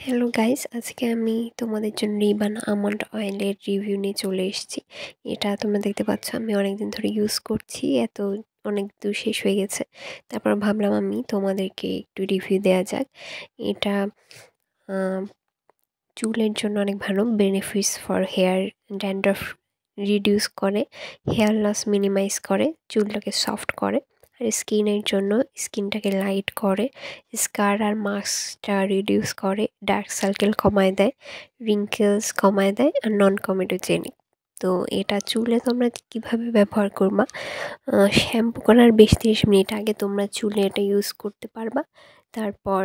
Hello guys, আজকে আমি তোমাদের জন্য রিবান আমন্ড অয়েলের রিভিউ নিয়ে চলে এসেছি। এটা তোমরা দেখতে পাচ্ছ আমি অনেকদিন ধরে ইউজ করছি, অনেক দূর শেষ হয়ে গেছে। তারপর ভাবলাম আমি তোমাদেরকে একটু রিভিউ দেওয়া যাক। এটা আহ, চুলের জন্য অনেক ভালো, benefits for hair, dandruff reduce করে, হেয়ার লস মিনিমাইজ করে, চুলটাকে সফট করে। আর স্কিনের জন্য স্কিনটাকে লাইট করে, স্কার আর মাস্কটা রিডিউস করে, ডার্ক সার্কেল কমায় দেয়, রিঙ্কেলস কমায় দেয় আর নন কমেডোজেনিক। তো এটা চুলে তোমরা কিভাবে ব্যবহার করবা, শ্যাম্পু করার 20-30 মিনিট আগে তোমরা চুলে এটা ইউজ করতে পারবা। তারপর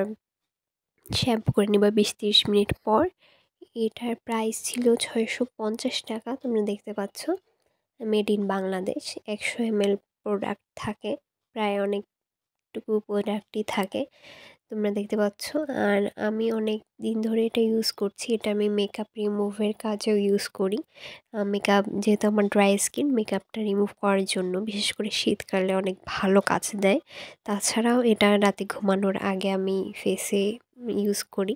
শ্যাম্পু করে নিবা 20-30 মিনিট পর। এটার প্রাইস ছিল 650 টাকা, তোমরা দেখতে পাচ্ছ। Made in Bangladesh, 100 ml product থাকে, প্রায় অনেকটুকু প্রোডাক্টই থাকে, তোমরা দেখতে পাচ্ছ। আর আমি অনেক দিন ধরে এটা ইউজ করছি। এটা আমি মেকআপ রিমুভের কাজেও ইউজ করি। মেকআপ যেহেতু আমার ড্রাই স্কিন, মেকআপটা রিমুভ করার জন্য বিশেষ করে শীতকালে অনেক ভালো কাজ দেয়। তাছাড়াও এটা রাতে ঘুমানোর আগে আমি ফেসে ইউজ করি,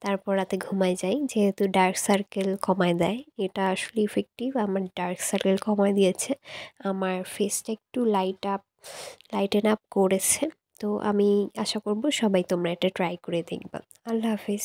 তারপর রাতে ঘুমায় যাই, যেহেতু ডার্ক সার্কেল কমায় দেয়। এটা আসলে ইফেক্টিভ, আমার ডার্ক সার্কেল কমায় দিয়েছে, আমার ফেসটা একটু লাইটেন আপ করেছে। তো আমি আশা করব সবাই তোমরা এটা ট্রাই করে দেখবা। আল্লাহ হাফিজ।